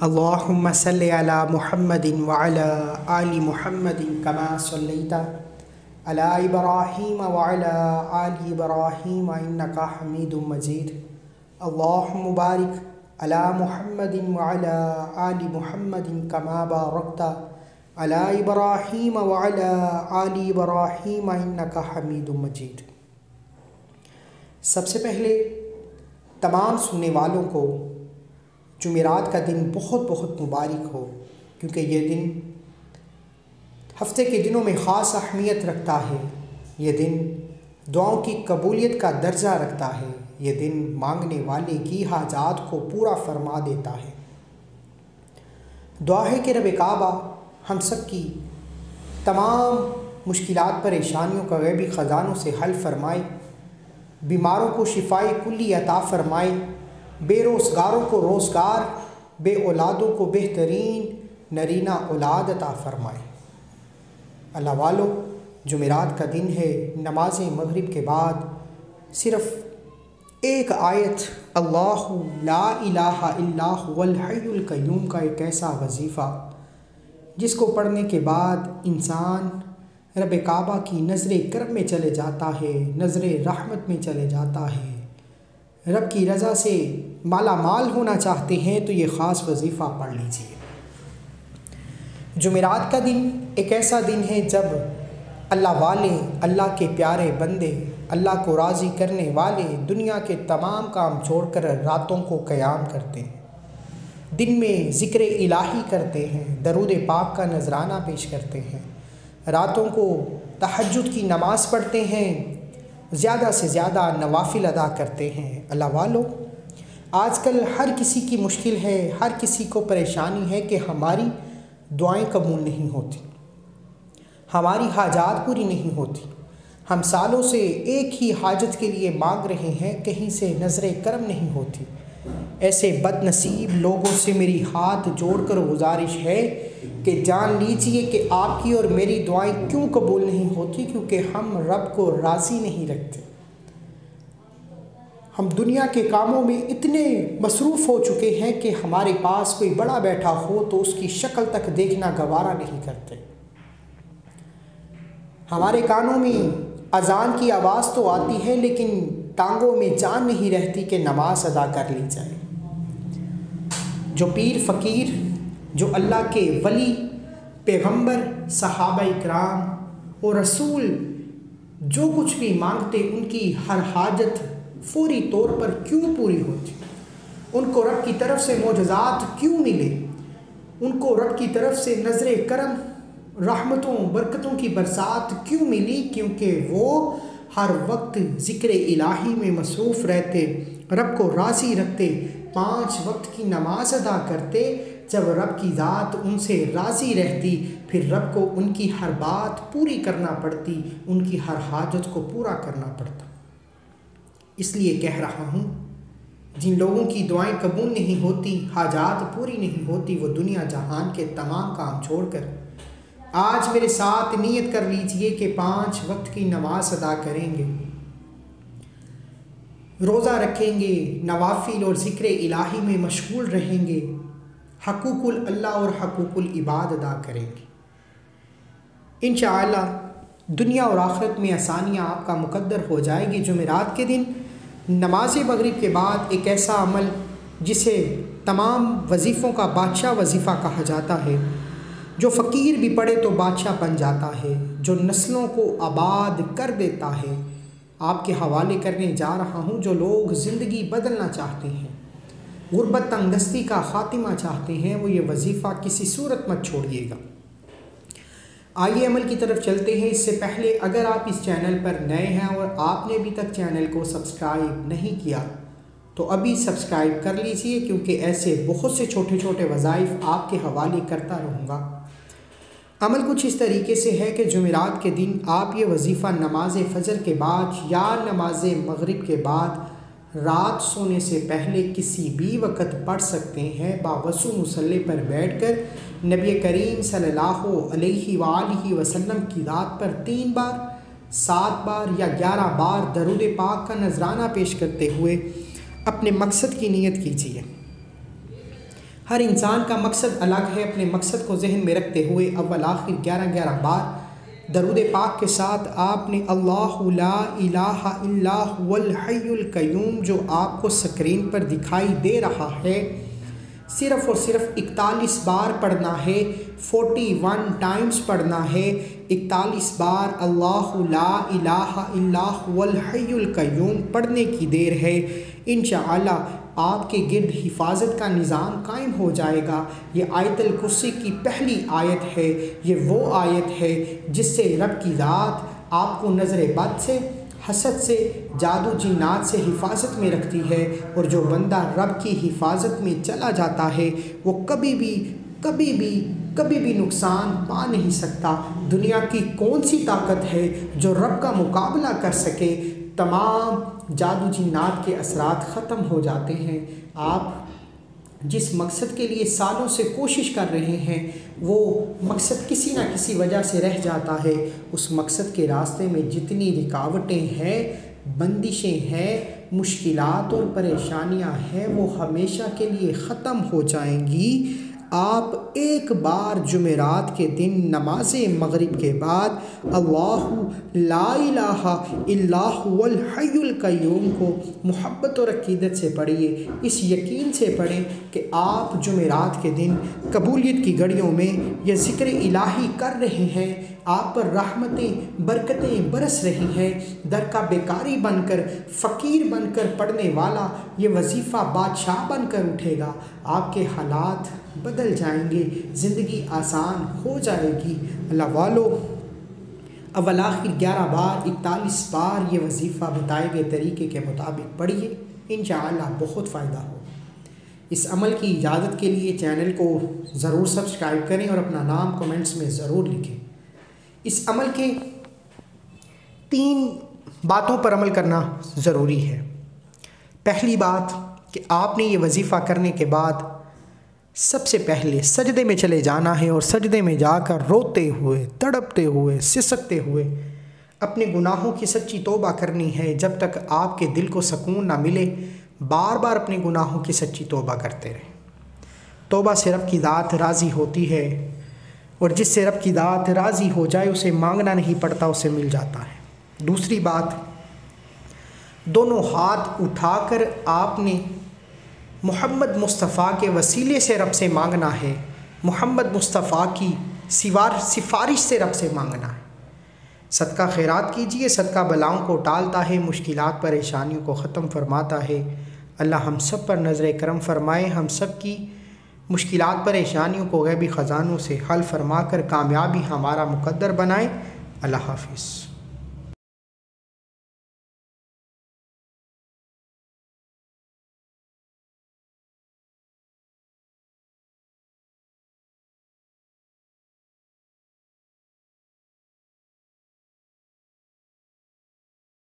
اللهم صل على محمد وعلى آل محمد كما صليت على إبراهيم وعلى آل إبراهيم إنك حميد مجيد. اللهم بارك على محمد وعلى آل محمد كما باركت على إبراهيم وعلى آل إبراهيم إنك حميد مجيد. سب سے پہلے تمام سننے والوں کو جمعرات کا دن بہت بہت مبارک ہو، کیونکہ یہ دن ہفتے کے دنوں میں خاص اہمیت رکھتا ہے. یہ دن دعاؤں کی قبولیت کا درجہ رکھتا ہے. یہ دن مانگنے والے کی حاجات کو پورا فرما دیتا ہے. دعا ہے کہ رب کعبہ ہم سب کی تمام مشکلات پریشانیوں کا غیبی خزانوں سے حل فرمائے، بیماروں کو شفائے کلی عطا فرمائے، بے روزگاروں کو روزگار، بے اولادوں کو بہترین نرینہ اولاد عطا فرمائے. اللہ والو، جمعرات کا دن ہے. نماز مغرب کے بعد صرف ایک آیت اللہ لا الہ الا هو الحی القیوم کا ایک ایسا وظیفہ جس کو پڑھنے کے بعد انسان رب کعبہ کی نظر کرم میں چلے جاتا ہے، نظر رحمت میں چلے جاتا ہے. رب کی رضا سے مالا مال ہونا چاہتے ہیں تو یہ خاص وظیفہ پڑھ لیجئے. جمعرات کا دن ایک ایسا دن ہے جب اللہ والے، اللہ کے پیارے بندے، اللہ کو راضی کرنے والے دنیا کے تمام کام چھوڑ کر راتوں کو قیام کرتے ہیں، دن میں ذکر الہی کرتے ہیں، درود پاک کا نذرانہ پیش کرتے ہیں، راتوں کو تہجد کی نماز پڑھتے ہیں، زیادہ سے زیادہ نوافل ادا کرتے ہیں. اللہ والو، آج کل ہر کسی کی مشکل ہے، ہر کسی کو پریشانی ہے کہ ہماری دعائیں قبول نہیں ہوتی، ہماری حاجات پوری نہیں ہوتی. ہم سالوں سے ایک ہی حاجت کے لیے مانگ رہے ہیں، کہیں سے نظر کرم نہیں ہوتی. ایسے بد نصیب لوگوں سے میری ہاتھ جوڑ کر گزارش ہے کہ جان لیجئے کہ آپ کی اور میری دعائیں کیوں قبول نہیں ہوتی، کیونکہ ہم رب کو راضی نہیں رکھتے. ہم دنیا کے کاموں میں اتنے مصروف ہو چکے ہیں کہ ہمارے پاس کوئی بڑا بیٹھا ہو تو اس کی شکل تک دیکھنا گوارا نہیں کرتے. ہمارے کانوں میں اذان کی آواز تو آتی ہے لیکن ٹانگوں میں جان نہیں رہتی کہ نماز ادا کر لی جائے. جو پیر فقیر، جو اللہ کے ولی، پیغمبر، صحابہ اکرام اور رسول جو کچھ بھی مانگتے ان کی ہر حاجت فوری طور پر کیوں پوری ہوتی؟ ان کو رب کی طرف سے معجزات کیوں ملے؟ ان کو رب کی طرف سے نظر کرم، رحمتوں، برکتوں کی برسات کیوں ملی؟ کیونکہ وہ ہر وقت ذکر الہی میں مصروف رہتے، رب کو راضی رکھتے، 5 وقت کی نماز ادا کرتے. جب رب کی ذات ان سے راضی رہتی پھر رب کو ان کی ہر بات پوری کرنا پڑتی، ان کی ہر حاجت کو پورا کرنا پڑتا. اس لیے کہہ رہا ہوں، جن لوگوں کی دعائیں قبول نہیں ہوتی، حاجات پوری نہیں ہوتی، وہ دنیا جہان کے تمام کام چھوڑ کر آج میرے ساتھ نیت کر لیجئے کہ 5 وقت کی نماز ادا کریں گے، روزہ رکھیں گے، نوافل اور ذکر الہی میں مشغول رہیں گے، حقوق اللہ اور حقوق العباد ادا کریں گے. انشاءاللہ دنیا اور آخرت میں آسانیاں آپ کا مقدر ہو جائے گی. جمعرات کے دن نماز مغرب کے بعد ایک ایسا عمل جسے تمام وظیفوں کا بادشاہ وظیفہ کہا جاتا ہے، جو فقیر بھی پڑھے تو بادشاہ بن جاتا ہے، جو نسلوں کو آباد کر دیتا ہے، آپ کے حوالے کرنے جا رہا ہوں. جو لوگ زندگی بدلنا چاہتے ہیں، غربت تنگ دستی کا خاتمہ چاہتے ہیں، وہ یہ وظیفہ کسی صورت مت چھوڑیے گا. آئیے عمل کی طرف چلتے ہیں. اس سے پہلے اگر آپ اس چینل پر نئے ہیں اور آپ نے ابھی تک چینل کو سبسکرائب نہیں کیا تو ابھی سبسکرائب کر لیجئے، کیونکہ ایسے بہت سے چھوٹے چھوٹے وظائف آپ کے حوالے کرتا رہوں گا. عمل کچھ اس طریقے سے ہے کہ جمعرات کے دن آپ یہ وظیفہ نماز فجر کے بعد یا نماز مغرب کے بعد رات سونے سے پہلے کسی بھی وقت پڑھ سکتے ہیں. باوضو مصلی پر بیٹھ کر نبی کریم صلی اللہ علیہ وآلہ وسلم کی ذات پر 3 بار، 7 بار یا 11 بار درود پاک کا نذرانہ پیش کرتے ہوئے اپنے مقصد کی نیت کیجیے. ہر انسان کا مقصد الگ ہے۔ اپنے مقصد کو ذہن میں رکھتے ہوئے اول آخر 11 بار درود پاک کے ساتھ آپ نے اللہ لا الہ الا هو الحی القیوم جو آپ کو سکرین پر دکھائی دے رہا ہے صرف اور صرف 41 بار پڑھنا ہے، 41 ٹائمز پڑھنا ہے۔ 41 بار اللہ لا الہ الا هو الحی القیوم پڑھنے کی دیر ہے۔ انشاءاللہ آپ کے گرد حفاظت کا نظام قائم ہو جائے گا۔ یہ آیت الکرسی کی پہلی آیت ہے۔ یہ وہ آیت ہے جس سے رب کی ذات آپ کو نظر بد سے، حسد سے، جادو جنات سے حفاظت میں رکھتی ہے، اور جو بندہ رب کی حفاظت میں چلا جاتا ہے وہ کبھی بھی نقصان پا نہیں سکتا۔ دنیا کی کون سی طاقت ہے جو رب کا مقابلہ کر سکے؟ تمام جادو جنات کے اثرات ختم ہو جاتے ہیں۔ آپ جس مقصد کے لیے سالوں سے کوشش کر رہے ہیں وہ مقصد کسی نہ کسی وجہ سے رہ جاتا ہے۔ اس مقصد کے راستے میں جتنی رکاوٹیں ہیں، بندشیں ہیں، مشکلات اور پریشانیاں ہیں وہ ہمیشہ کے لیے ختم ہو جائیں گی۔ آپ ایک بار جمعرات کے دن نماز مغرب کے بعد اللہ لا الہ الا هو الحی القیوم کو محبت اور عقیدت سے پڑھیے۔ اس یقین سے پڑھیں کہ آپ جمعرات کے دن قبولیت کی گھڑیوں میں یہ ذکر الہی کر رہے ہیں، آپ پر رحمتیں برکتیں برس رہی ہیں۔ در کا بیکاری بن کر، فقیر بن کر پڑھنے والا یہ وظیفہ بادشاہ بن کر اٹھے گا۔ آپ کے حالات بدل جائیں گے، زندگی آسان ہو جائے گی۔ اللہ والو اول آخر 11 بار 41 بار یہ وظیفہ بتائے گئے طریقے کے مطابق پڑھیے، انشاءاللہ بہت فائدہ ہو۔ اس عمل کی اجازت کے لیے چینل کو ضرور سبسکرائب کریں اور اپنا نام کمنٹس میں ضرور لکھیں۔ اس عمل کے 3 باتوں پر عمل کرنا ضروری ہے۔ پہلی بات کہ آپ نے یہ وظیفہ کرنے کے بعد سب سے پہلے سجدے میں چلے جانا ہے، اور سجدے میں جا کر روتے ہوئے، تڑپتے ہوئے، سسکتے ہوئے اپنے گناہوں کی سچی توبہ کرنی ہے۔ جب تک آپ کے دل کو سکون نہ ملے بار بار اپنے گناہوں کی سچی توبہ کرتے رہیں۔ توبہ سے رب کی ذات راضی ہوتی ہے، اور جس سے رب کی ذات راضی ہو جائے اسے مانگنا نہیں پڑتا، اسے مل جاتا ہے۔ دوسری بات، دونوں ہاتھ اٹھا کر آپ نے محمد مصطفیٰ کے وسیلے سے رب سے مانگنا ہے، محمد مصطفیٰ کی سفارش سے رب سے مانگنا ہے۔ صدقہ خیرات کیجئے، صدقہ بلاؤں کو ٹالتا ہے، مشکلات پریشانیوں کو ختم فرماتا ہے۔ اللہ ہم سب پر نظر کرم فرمائے، ہم سب کی مشکلات پریشانیوں کو غیبی خزانوں سے حل فرما کر کامیابی ہمارا مقدر بنائے۔ اللہ حافظ۔